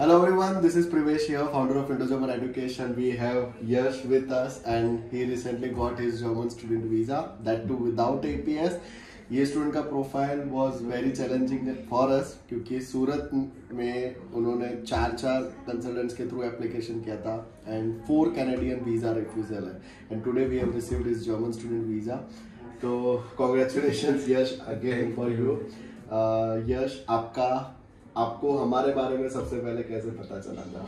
Hello everyone, this is Privesh here, founder of Indo-German Education. We have Yash with us and he recently got his German student visa, that too without APS. ये student का profile was very challenging for us क्योंकि सूरत में उन्होंने चार consultants के through application किया था and 4 Canadian visa refusal है and today we have received his German student visa. तो congratulations Yash again for you. Yash, आपको हमारे बारे में सबसे पहले कैसे पता चला था?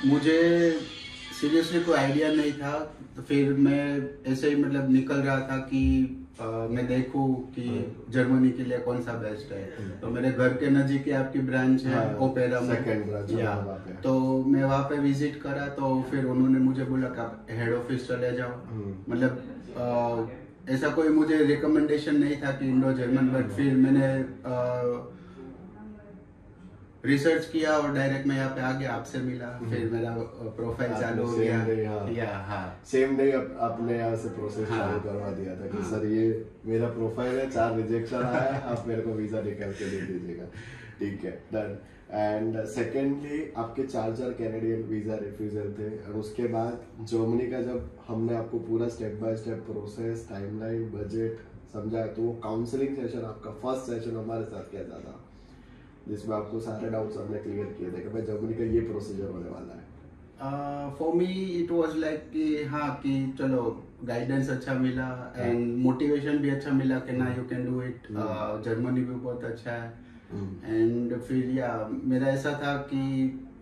मुझे सीरियसली कोई आइडिया नहीं था, तो फिर मैं ऐसे ही मतलब निकल रहा था कि मैं देखूं कि जर्मनी के लिए कौन सा बेस्ट है. तो मेरे घर के नजीक ही आपकी ब्रांच है ओपेरा में, सेकंड ब्रांच. तो मैं वहाँ पे विजिट करा, तो फिर उन्होंने मुझे बोला कि आप हेड ऑफिस चले जाओ. मतलब ऐसा कोई मुझे रिकमेंडेशन नहीं था कि इंडो जर्मन, बट फिर मैंने रिसर्च किया और डायरेक्ट मैं यहाँ पे आ गया, आपसे मिला, फिर मेरा प्रोफाइल चालू हो गया. सेम डे आपने यहाँ से प्रोसेस चालू करवा दिया था कि सर ये मेरा प्रोफाइल है, 4 रिजेक्शन आया है, आप मेरे को वीजा निकाल के दे दीजिएगा. ठीक है, डन. एंड सेकेंडली आपके 4 कैनेडियन वीजा रिफ्यूजल थे और उसके बाद जर्मनी का जब हमने आपको पूरा step by step process, timeline, budget समझाया, तो वो काउंसलिंग सेशन, आपका फर्स्ट सेशन हमारे साथ कैसा था जिसमें आपको सारे डाउट्स हमने क्लियर किए थे कि भाई जर्मनी का ये प्रोसीजर होने वाला है? For me it was like कि हाँ कि चलो गाइडेंस अच्छा मिला एंड मोटिवेशन भी अच्छा मिला कि ना you can do it. Germany भी बहुत अच्छा है. एंड फिर या मेरा ऐसा था कि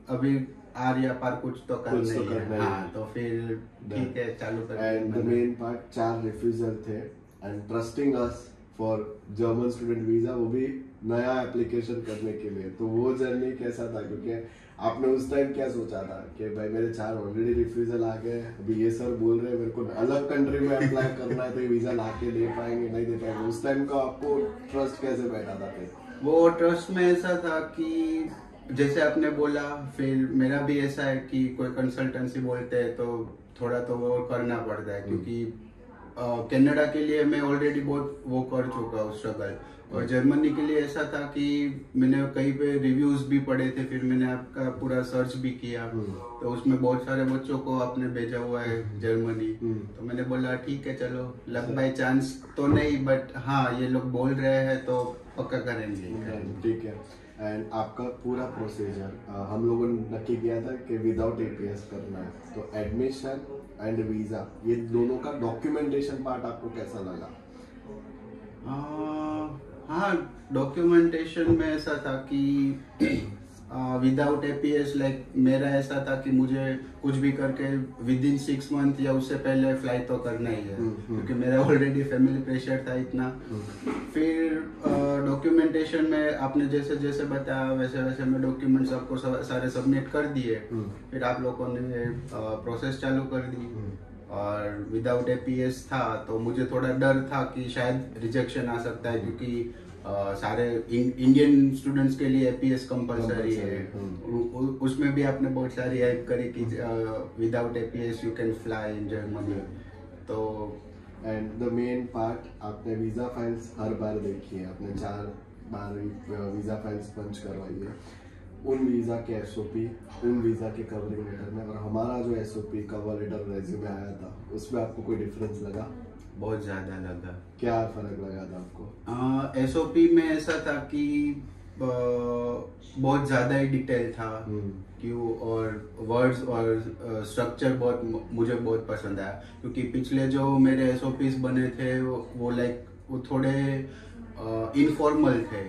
अभी आर या पार कुछ तो करना है. हाँ, तो फिर ठीक है, चालू कर. And the main part 4 refusal थे and trusting us for German student visa, वो भी नया एप्लीकेशन करने के लिए. तो वो जर्नी कैसा था? क्योंकि आपने उस टाइम क्या सोचा था कि भाई मेरे 4 ऑलरेडी रिफ्यूजल आ गए, अभी ये सर बोल रहे हैं मेरे को अलग कंट्री में अप्लाई करना है, तो ये वीजा ला के दे पाएंगे नहीं दे पाएंगे, उस टाइम का आपको ट्रस्ट कैसे बैठा था? फिर वो ट्रस्ट में ऐसा था कि जैसे आपने बोला, फिर मेरा भी ऐसा है कि कोई कंसल्टेंसी बोलते हैं तो थोड़ा तो वो करना पड़ता है, क्योंकि कनाडा के लिए मैं ऑलरेडी बहुत वो कर चुका हूँ स्ट्रगल. और जर्मनी के लिए ऐसा था कि मैंने कहीं पे रिव्यूज भी पढ़े थे, फिर मैंने आपका पूरा सर्च भी किया, तो उसमें बहुत सारे बच्चों को आपने भेजा हुआ है जर्मनी. तो मैंने बोला ठीक है, चलो लक बाय चांस तो नहीं, बट हाँ ये लोग बोल रहे हैं तो पक्का करेंगे. ठीक है. एंड आपका पूरा प्रोसीजर हम लोगों ने नक्की किया था कि विदाउट एपीएस करना है, तो एडमिशन एंड वीजा ये दोनों का डॉक्यूमेंटेशन पार्ट आपको कैसा लगा? हाँ, डॉक्यूमेंटेशन में ऐसा था कि विदाउट एपीएस लाइक मेरा ऐसा था कि मुझे कुछ भी करके विद इन 6 मंथ या उससे पहले फ्लाई तो करना ही है, क्योंकि मेरा ऑलरेडी फैमिली प्रेशर था इतना. फिर डॉक्यूमेंटेशन में आपने जैसे जैसे बताया वैसे वैसे मैं डॉक्यूमेंट्स आपको सारे सबमिट कर दिए. फिर आप लोगों ने प्रोसेस चालू कर दी और विदाउट एपीएस था, तो मुझे थोड़ा डर था कि शायद रिजेक्शन आ सकता है, क्योंकि सारे इंडियन स्टूडेंट्स के लिए एपीएस कंपलसरी है. उसमें भी आपने बहुत सारी हेल्प करी कि without APS you can fly in Germany. तो एंड द मेन पार्ट, आपने वीजा फाइल्स हर बार देखी है, आपने 4 बार वीजा फाइल्स पंच करवाई है. उन वीजा के एसओपी, उन वीजा के कवरिंग लेटर में और हमारा जो एसओपी कवर लेटर रेज्यूमे आया था, उसमें आपको कोई डिफरेंस लगा? बहुत ज्यादा लगा. क्या फर्क लगा था आपको? एसओपी में ऐसा था कि बहुत ज्यादा ही डिटेल था क्यों, और वर्ड्स और स्ट्रक्चर मुझे बहुत पसंद आया, क्योंकि पिछले जो मेरे एसओपीस बने थे वो लाइक वो थोड़े इनफॉर्मल थे,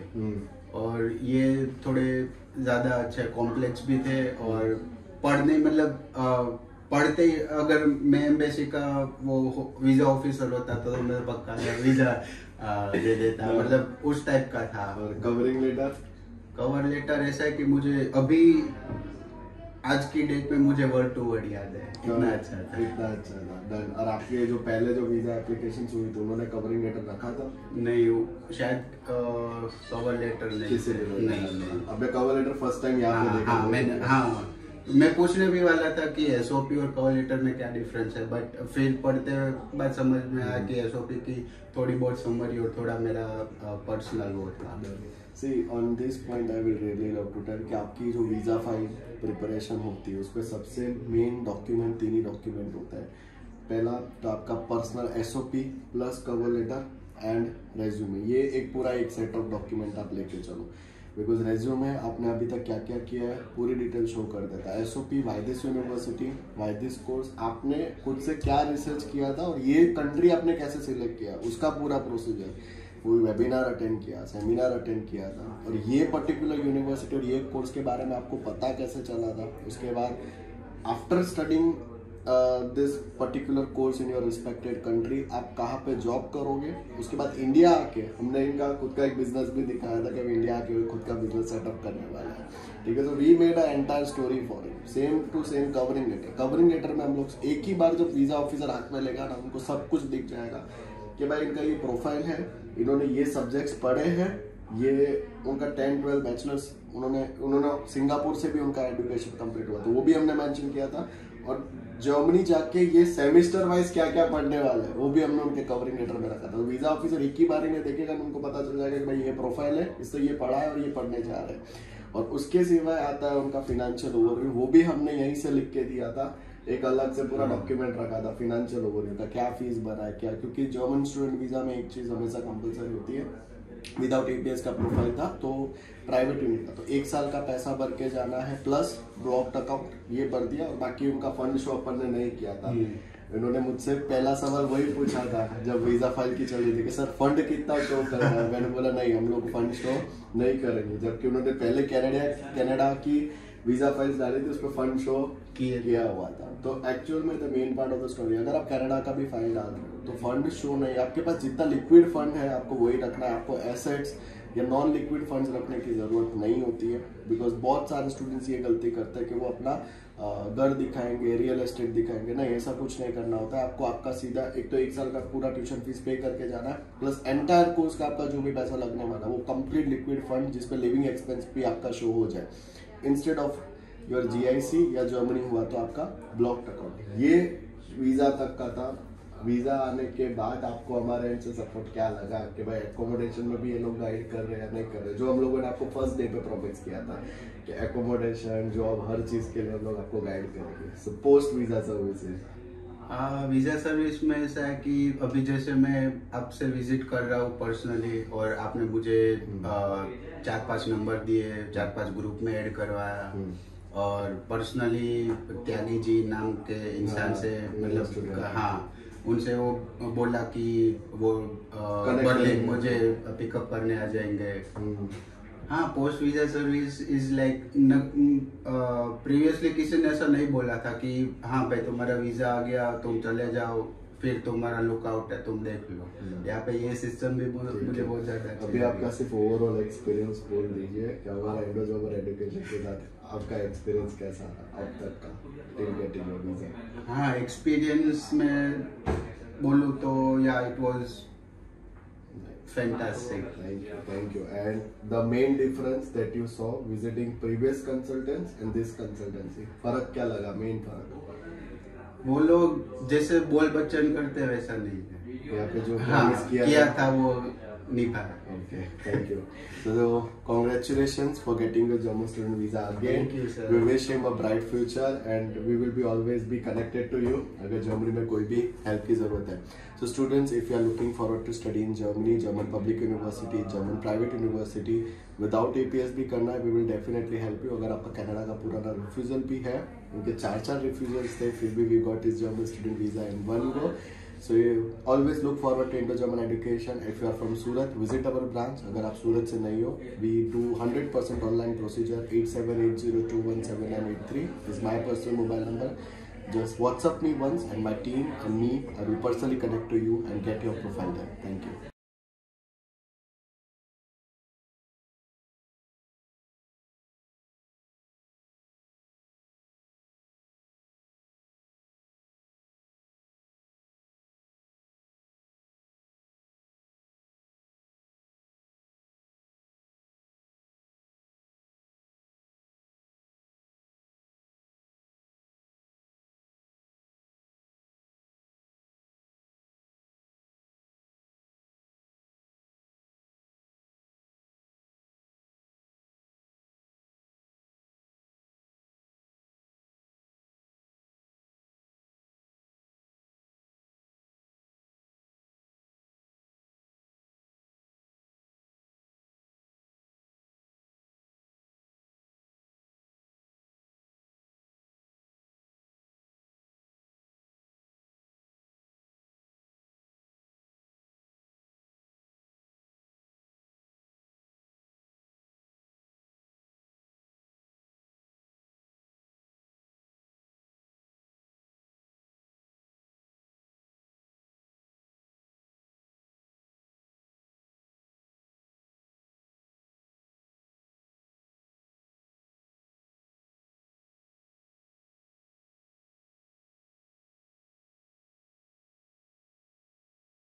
और ये थोड़े ज्यादा अच्छे कॉम्प्लेक्स भी थे. और पढ़ने मतलब पढ़ते ही अगर मैं एम्बेसी का वो वीजा ऑफिसर होता तो मैं पक्का वीजा दे देता, मतलब उस टाइप का था. और कवर लेटर ऐसा है कि मुझे अभी आज की डेट में मुझे वर्ड टू वर्ड याद है, इतना अच्छा था. और आपके जो पहले जो वीजा एप्लीकेशन हुई थी उन्होंने कवरिंग लेटर रखा था? नहीं, शायद कवर लेटर नहीं. अबे कवर लेटर फर्स्ट टाइम यहाँ पे देखा. मैं पूछने भी वाला था कि एसओपी और कवर लेटर में क्या डिफरेंस है, बट फिर पढ़ते हुए बात समझ में आया कि एसओपी की थोड़ी बहुत समरी और थोड़ा मेरा पर्सनल वो था. See on this point I will really love to tell कि आपकी जो वीज़ा फाइल प्रिपरेशन होती है उसमें सबसे मेन डॉक्यूमेंट 3 ही डॉक्यूमेंट होता है। पहला तो आपका personal SOP plus cover letter and resume, ये एक पूरा एक सेट ऑफ डॉक्यूमेंट आप लेके चलो। बिकॉज रेज्यूमे आपने अभी तक क्या क्या किया है पूरी डिटेल शो कर देता है। SOP why this university, why this course, आपने खुद से क्या रिसर्च किया था और ये कंट्री आपने कैसे सिलेक्ट किया उसका पूरा प्रोसीजर, कोई वेबिनार अटेंड किया, सेमिनार अटेंड किया था, और ये पर्टिकुलर यूनिवर्सिटी और ये कोर्स के बारे में आपको पता कैसे चला था। उसके बाद after studying this particular course in your respected country आप कहाँ पे जॉब करोगे। उसके बाद इंडिया आके हमने इनका खुद का एक बिजनेस भी दिखाया था कि हम इंडिया आके खुद का बिजनेस सेटअप करने वाले हैं, ठीक है। So we made a entire story for it, same to same covering letter. Covering letter में हम लोग एक ही बार जब वीजा ऑफिसर हाथ में लेगा ना उनको सब कुछ दिख जाएगा कि भाई इनका ये प्रोफाइल है, इन्होंने ये सब्जेक्ट्स पढ़े हैं, ये उनका 10-12 बैचलर्स उन्होंने सिंगापुर से भी उनका एजुकेशन कंप्लीट हुआ तो वो भी हमने मेंशन किया था, और जर्मनी जाके ये सेमेस्टर वाइज क्या क्या पढ़ने वाले हैं वो भी हमने उनके कवरिंग लेटर में रखा था। तो वीजा ऑफिसर एक ही बारी में देखेगा उनको पता चल जाएगा कि भाई ये प्रोफाइल है, इससे ये पढ़ा है और ये पढ़ने जा रहे हैं। और उसके सिवाय आता है उनका फिनेंशियल ओवरव्यू, वो भी हमने यहीं से लिख के दिया था, एक अलग से पूरा डॉक्यूमेंट रखा था फिनेंशियल ओवरव्यू का, क्या फीस भरा है क्या, क्योंकि जर्मन स्टूडेंट वीजा में एक चीज हमेशा कंपलसरी होती है, विदाउट APS का प्रोफाइल था तो प्राइवेट यूनिट था तो 1 साल का पैसा भर के जाना है प्लस ब्लॉक्ड अकाउंट ये भर दिया, और बाकी उनका फंड शो अपन ने नहीं किया था। इन्होंने मुझसे पहला सवाल वही पूछा था जब वीजा फाइल की चली थी कि सर फंड कितना शो करना है, मैंने बोला नहीं हम लोग फंड शो नहीं करेंगे, जबकि उन्होंने पहले कनाडा की वीजा फाइल्स डाली थी उस पर फंड शो किया हुआ था। तो एक्चुअल में the main part of the story, अगर आप कनाडा का भी फाइल डाल रहे हो तो फंड शो नहीं, आपके पास जितना लिक्विड फंड है आपको वही रखना है, आपको एसेट्स या नॉन लिक्विड फंड्स रखने की जरूरत नहीं होती है। बिकॉज बहुत सारे स्टूडेंट्स ये गलती करते हैं कि वो अपना घर दिखाएंगे, रियल एस्टेट दिखाएंगे, नहीं ऐसा कुछ नहीं करना होता है। आपको आपका सीधा एक तो 1 साल का पूरा ट्यूशन फीस पे करके जाना है, प्लस एंटायर कोर्स का आपका जो भी पैसा लगने वाला है वो कंप्लीट लिक्विड फंड जिसपे लिविंग एक्सपेंस भी आपका शो हो जाए, इंस्टेड ऑफ योर GIC या जर्मनी हुआ तो आपका ब्लॉक्ड अकाउंट। ये वीजा तक का था। वीजा आने के बाद आपको हमारे एंड से सपोर्ट क्या लगा कि भाई एकोमोडेशन में भी ये लोग गाइड कर रहे हैं नहीं कर रहे, जो हम लोगों ने आपको फर्स्ट डे पे प्रॉमिस किया था कि एकोमोडेशन जॉब हर चीज के लिए हम लोग आपको गाइड करेंगे। So post visa services, visa service में ऐसा है कि अभी जैसे मैं आपसे विजिट कर रहा हूँ पर्सनली और आपने मुझे 4-5 नंबर दिए, 4-5 ग्रुप में ऐड करवाया, और पर्सनली त्यागी जी नाम के इंसान से मतलब हाँ उनसे वो बोला कि वो बर्लिन मुझे पिकअप करने आ जाएंगे। हाँ, post visa service is like previously किसी ने ऐसा नहीं बोला था कि हाँ भाई तुम्हारा वीजा आ गया तुम चले जाओ फिर तुम्हारा लुकआउट है तुम देख लो। यहाँ पे ये सिस्टम भी मुझे बहुत ज्यादा अच्छा अभी आपका सिर्फ ओवरऑल एक्सपीरियंस बोल दीजिए कि हमारा इंडोजोमर एजुकेशन के साथ आपका एक्सपीरियंस कैसा रहा अब तक का टिल गेटिंग योर वीजा। हाँ, एक्सपीरियंस में बोलूँ तो या it was fantastic. Thank you. And the main difference that you saw visiting previous consultants and this consultancy, फर्क क्या लगा? मेन फर्क वो लोग जैसे बोल बच्चन करते वैसा नहीं है, यहाँ पे जो किया था वो निभाया। Okay, thank you. So congratulations for getting the German student visa again. Thank you, sir. We wish him a bright future and we will be always be connected to you अगर जर्मनी में कोई भी help की जरूरत है। So students, if you are looking forward to study in Germany, German public university, German private university, without APS भी करना है, we will definitely help you। अगर आपका कनाडा का पुराना रिफ्यूजल भी है, उनके 4 रिफ्यूजल्स थे फिर भी we got his German student visa in one go। So you always look forward to Indo-German education. If you are from Surat, visit our branch. अगर आप सूरत से नहीं हो, we do 100% online procedure। 8780217983 is my personal mobile number. Just WhatsApp me once and my team and me, I will personally connect to you and get your profile there. Thank you.